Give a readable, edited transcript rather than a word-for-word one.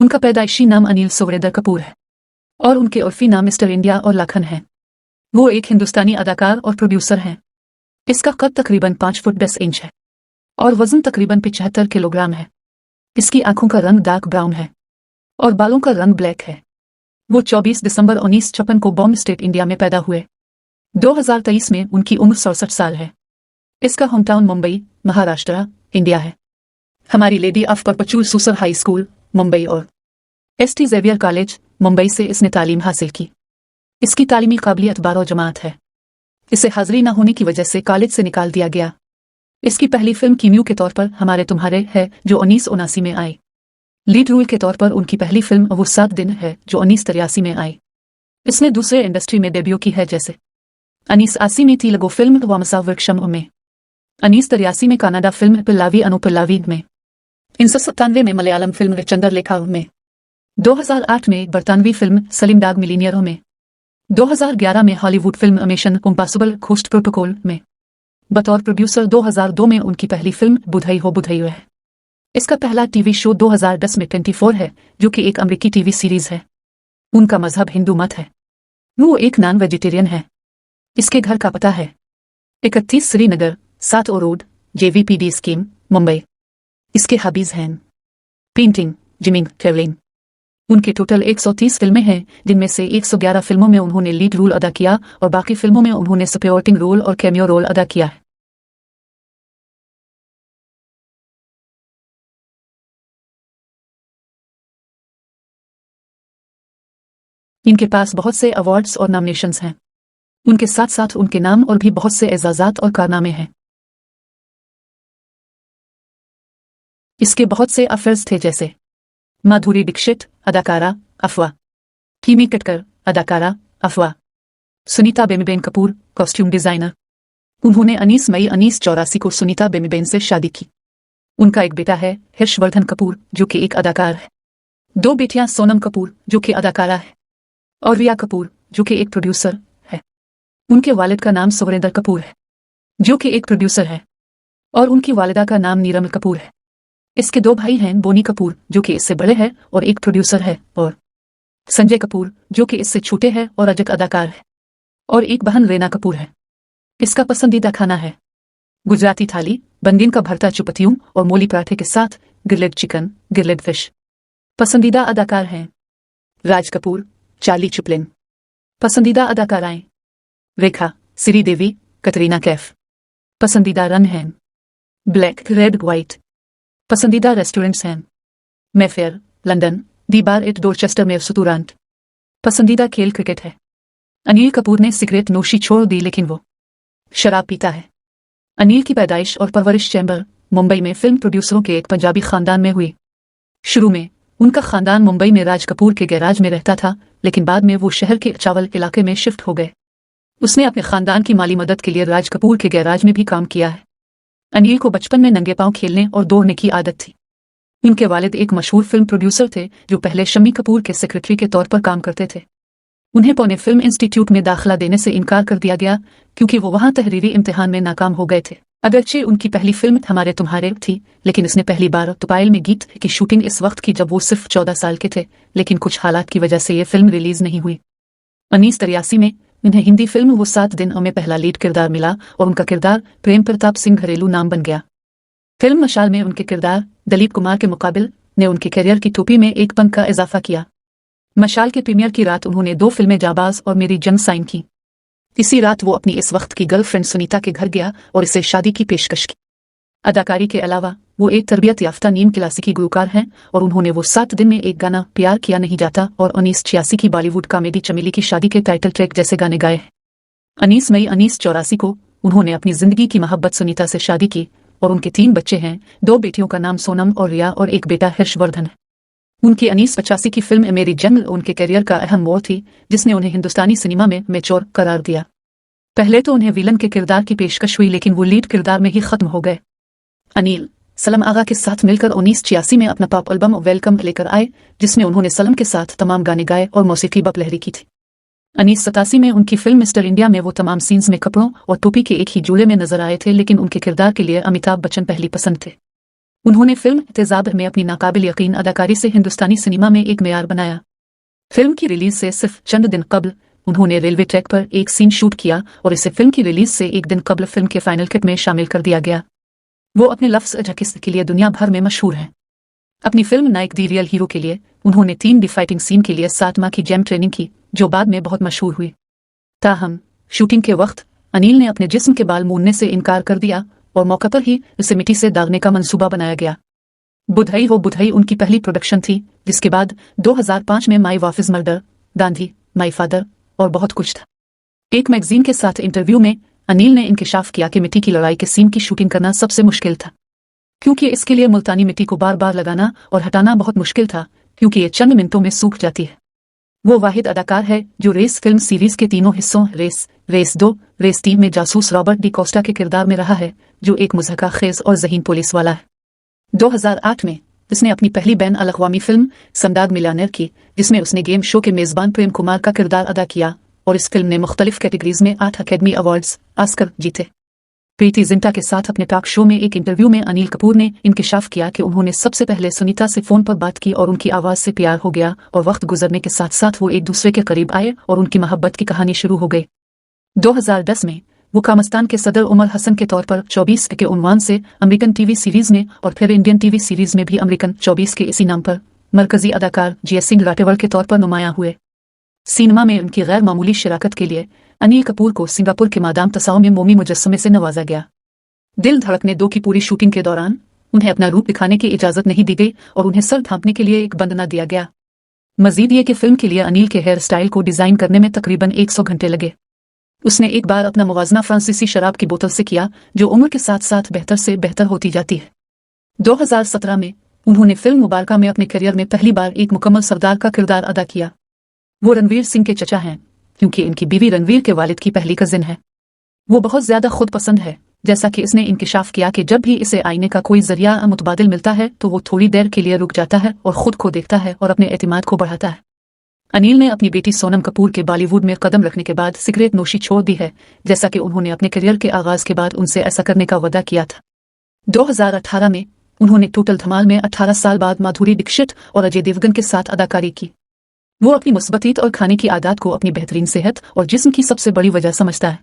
उनका पैदाइशी नाम अनिल सुरेंद्र कपूर है और उनके उर्फी नाम मिस्टर इंडिया और लाखन है। वो एक हिंदुस्तानी अदाकार और प्रोड्यूसर हैं। इसका कद तकरीबन 5 फुट 10 इंच है और वजन तकरीबन 75 किलोग्राम है। इसकी आंखों का रंग डार्क ब्राउन है और बालों का रंग ब्लैक है। वो 24 दिसंबर 1956 को बॉम्बे स्टेट इंडिया में पैदा हुए। 2023 में उनकी उम्र 67 साल है। इसका home town Mumbai, Maharashtra, India है। हमारी लेडी ऑफ परपेचुअल सुसर हाई स्कूल, मुंबई और एसटी जेवियर कॉलेज, मुंबई से इसने तालीम हासिल की। इसकी तालीमी काबिलियत 12 जमात है। इसे हाजिरी न होने की वजह से कॉलेज से निकाल दिया गया। इसकी पहली फिल्म कीम्यू के तौर पर हमारे तुम्हारे है जो 1979 में आई। लीड रोल के तौर पर उनकी पहली फिल्म वो 7 दिन है जो 1983 में आई। इसने दूसरे इंडस्ट्री में डेब्यू की है जैसे 1980 में तेलुगु फिल्म वामसा वृक्षम में, 1983 में कनाडा फिल्म पिल्लावी अनुपिल्लावी में, 1997 में मलयालम फिल्म चंद्रलेखा में, 2008 में बरतानवी फिल्म सलीम डॉग मिलीनियर में, 2011 में Hollywood film mission impossible ghost protocol में। बतौर प्रोड्यूसर 2002 में उनकी पहली फिल्म बुधई हो है। इसका पहला टीवी शो 2010 में 24 है जो कि एक अमेरिकी टीवी सीरीज है। उनका मजहब हिंदू मत है। वो एक नॉन वेजिटेरियन है। इसके घर का पता है 31 श्रीनगर 7 ओ रोड, JVPD स्कीम, मुंबई। इसके हॉबीज हैं पेंटिंग, जिमिंग, ट्रैवलिंग। उनके टोटल 130 फिल्में हैं जिनमें से 111 फिल्मों में उन्होंने लीड रोल अदा किया और बाकी फिल्मों में उन्होंने सपोर्टिंग रोल और कैमियो रोल अदा किया है। इनके पास बहुत से अवार्ड्स और नॉमिनेशंस हैं। उनके साथ साथ उनके नाम और भी बहुत से एजाजात और कारनामे हैं। इसके बहुत से अफेयर्स थे जैसे माधुरी दीक्षित, अदाकारा, अफवाह, किमी कटकर, अदाकारा, अफवाह, सुनीता बेमीबेन कपूर, कॉस्ट्यूम डिजाइनर। उन्होंने 19 मई 1984 को सुनीता बेमीबेन से शादी की। उनका एक बेटा है हर्षवर्धन कपूर जो कि एक अदाकार है। 2 बेटियां सोनम कपूर जो कि अदाकारा है और रिया कपूर जो कि एक प्रोड्यूसर है। उनके वालिद का नाम सुरेंद्र कपूर है जो कि एक प्रोड्यूसर है और उनकी वालिदा का नाम नीरम कपूर है। इसके 2 भाई हैं बोनी कपूर जो कि इससे बड़े हैं और एक प्रोड्यूसर है और संजय कपूर जो कि इससे छोटे हैं और अजक अदाकार है और एक बहन रेना कपूर है। इसका पसंदीदा खाना है गुजराती थाली, बंदीन का भरता चुपतियों और मोली पराठे के साथ ग्रिल्ड चिकन, ग्रिल्ड फिश। पसंदीदा अदाकार हैं राज कपूर, चार्ली चैपलिन। पसंदीदा अदाकाराएं रेखा, श्रीदेवी, कटरीना कैफ। पसंदीदा रंग हैं ब्लैक, रेड, व्हाइट। पसंदीदा रेस्टोरेंट्स हैं मेफेयर, लंदन, दी बार एट डोरचेस्टर में सुतुरांट। पसंदीदा खेल क्रिकेट है। अनिल कपूर ने सिगरेट नोशी छोड़ दी लेकिन वो शराब पीता है। अनिल की पैदाइश और परवरिश चैम्बर, मुंबई में फिल्म प्रोड्यूसरों के एक पंजाबी खानदान में हुई। शुरू में उनका खानदान मुंबई में राज कपूर के गैराज में रहता था लेकिन बाद में वो शहर के चावल इलाके में शिफ्ट हो गए। उसने अपने खानदान की माली मदद के लिए राज कपूर के गैराज में भी काम किया है। अनिल को बचपन में नंगे पांव खेलने और दौड़ने की आदत थी। उनके वालिद एक मशहूर फिल्म प्रोड्यूसर थे जो पहले शम्मी कपूर के सेक्रेटरी के तौर पर काम करते थे। उन्हें पुणे फिल्म इंस्टीट्यूट में दाखिला देने से इनकार कर दिया गया क्योंकि वो वहां तहरीरी इम्तिहान में नाकाम हो गए थे। अगरचे उनकी पहली फिल्म हमारे तुम्हारे थी लेकिन इसने पहली बार तुपाइल में गीत की शूटिंग इस वक्त की जब वो सिर्फ 14 साल के थे लेकिन कुछ हालात की वजह से ये फिल्म रिलीज नहीं हुई। 1983 में उन्हें हिंदी फिल्म वो 7 दिन में पहला लीड किरदार मिला और उनका किरदार प्रेम प्रताप सिंह घरेलू नाम बन गया। फिल्म मशाल में उनके किरदार दलीप कुमार के मुकाबिल ने उनके करियर की टोपी में एक पंख का इजाफा किया। मशाल के प्रीमियर की रात उन्होंने 2 फिल्में जाबाज और मेरी जंग साइन की। इसी रात वो अपनी इस वक्त की गर्लफ्रेंड सुनीता के घर गया और इसे शादी की पेशकश की। अदाकारी के अलावा वो एक तरबियत याफ्ता नीम क्लासिकी गुलकार हैं और उन्होंने वो 7 दिन में एक गाना प्यार किया नहीं जाता और 1986 की बॉलीवुड कॉमेडी चमेली की शादी के टाइटल ट्रैक जैसे गाने गाए हैं। 19 मई 1984 को उन्होंने अपनी जिंदगी की मोहब्बत सुनीता से शादी की और उनके 3 बच्चे हैं। 2 बेटियों का नाम सोनम और रिया और एक बेटा हर्षवर्धन है। उनकी 1985 की फिल्म मेरी जंग उनके करियर का अहम मोड़ थी जिसने उन्हें हिंदुस्तानी सिनेमा में मैच्योर करार दिया। पहले तो उन्हें विलन के किरदार की पेशकश हुई लेकिन वो लीड किरदार में ही खत्म हो गए। अनिल सलम आगा के साथ मिलकर 1986 में अपना पॉप एल्बम वेलकम लेकर आए जिसमें उन्होंने सलम के साथ तमाम गाने गाए और मौसीकी बप लहरी की थी। 1987 में उनकी फिल्म मिस्टर इंडिया में वो तमाम सीन्स में कपड़ों और टोपी के एक ही जोड़े में नजर आए थे लेकिन उनके किरदार के लिए अमिताभ बच्चन पहली पसंद थे। उन्होंने फिल्म तेजाब में अपनी नाकाबिल यकीन अदाकारी से हिंदुस्तानी सिनेमा में एक मेयार बनाया। फिल्म की रिलीज से सिर्फ चंद दिन कबल उन्होंने रेलवे ट्रैक पर एक सीन शूट किया और इसे फिल्म की रिलीज से एक दिन कबल फिल्म के फाइनल कट में शामिल कर दिया गया। वो अपने लफ्ज़ झकिस्त के लिए दुनिया भर में मशहूर हैं। अपनी फिल्म नाइक दी रियल हीरो के लिए उन्होंने 3 डी फाइटिंग सीन के लिए 7 माह की जेम ट्रेनिंग की, जो बाद में बहुत मशहूर हुई। ताहम शूटिंग के वक्त अनिल ने अपने जिस्म के बाल मूड़ने से इनकार कर दिया और मौके पर ही उसे मिट्टी से दागने का मंसूबा बनाया गया। बुधई हो बुधई उनकी पहली प्रोडक्शन थी, जिसके बाद 2005 में माई वाफिज मर्डर, गांधी, माई फादर और बहुत कुछ था। एक मैगजीन के साथ इंटरव्यू में अनिल ने इंकिशाफ किया कि मिट्टी की लड़ाई के सीन की शूटिंग करना सबसे मुश्किल था, क्योंकि इसके लिए मुल्तानी मिट्टी को बार बार लगाना और हटाना बहुत मुश्किल था, क्योंकि ये चंद मिनटों में सूख जाती है। वो वाहिद अदाकार है जो रेस फिल्म सीरीज के तीनों हिस्सों रेस, रेस 2, रेस 3 में जासूस रॉबर्ट डी कोस्टा के किरदार में रहा है, जो एक मुज़हका खेज और ज़हीन पुलिस वाला है। 2008 में उसने अपनी पहली बैन अल-अक़वामी फिल्म समदाग मिलियनेयर की, जिसमें उसने गेम शो के मेज़बान प्रेम कुमार का किरदार अदा किया, और इस फिल्म ने मुख्तलिफ कैटेगरीज में 8 अकेडमी अवार्ड्स ऑस्कर जीते। प्रीति जिंटा के साथ अपने टॉक शो में एक इंटरव्यू में अनिल कपूर ने इंकिशाफ किया कि उन्होंने सबसे पहले सुनीता से फोन पर बात की और उनकी आवाज़ से प्यार हो गया, और वक्त गुजरने के साथ साथ वो एक दूसरे के करीब आए और उनकी मोहब्बत की कहानी शुरू हो गई। 2010 में वो कामस्तान के सदर उमर हसन के तौर पर 24 के उन्वान से अमेरिकन टीवी सीरीज में और फिर इंडियन टीवी सीरीज में भी अमेरिकन 24 के इसी नाम पर मरकजी अदाकार जय सिंह राठौर के तौर पर नुमायां हुए। सिनेमा में उनकी गैर मामूली शिराकत के लिए अनिल कपूर को सिंगापुर के मादाम तसाओ में मोमी मुजस्समे से नवाजा गया। दिल धड़कने 2 की पूरी शूटिंग के दौरान उन्हें अपना रूप दिखाने की इजाजत नहीं दी गई और उन्हें सर ढांपने के लिए एक बंद न दिया गया। मजीद ये कि फिल्म के लिए अनिल के हेयर स्टाइल को डिजाइन करने में तकरीबन 100 घंटे लगे। उसने एक बार अपना मुवाजना फ्रांसीसी शराब की बोतल से किया, जो उम्र के साथ साथ बेहतर से बेहतर होती जाती है। 2017 में उन्होंने फिल्म मुबारका में अपने करियर में पहली बार एक मुकम्मल सरदार का किरदार अदा किया। वो रणवीर सिंह के चचा हैं, क्योंकि इनकी बीवी रणवीर के वालिद की पहली कजिन है। वो बहुत ज्यादा खुद पसंद है, जैसा कि इसने इंकिशाफ किया कि जब भी इसे आईने का कोई जरिया मुतबादिल मिलता है तो वो थोड़ी देर के लिए रुक जाता है और खुद को देखता है और अपने एतमाद को बढ़ाता है। अनिल ने अपनी बेटी सोनम कपूर के बॉलीवुड में कदम रखने के बाद सिगरेट नोशी छोड़ दी है, जैसा कि उन्होंने अपने करियर के आगाज के बाद उनसे ऐसा करने का वादा किया था। 2018 में उन्होंने टोटल धमाल में 18 साल बाद माधुरी दीक्षित और अजय देवगन के साथ अदाकारी की। वो अपनी मुस्बत ईद और खाने की आदत को अपनी बेहतरीन सेहत और जिस्म की सबसे बड़ी वजह समझता है।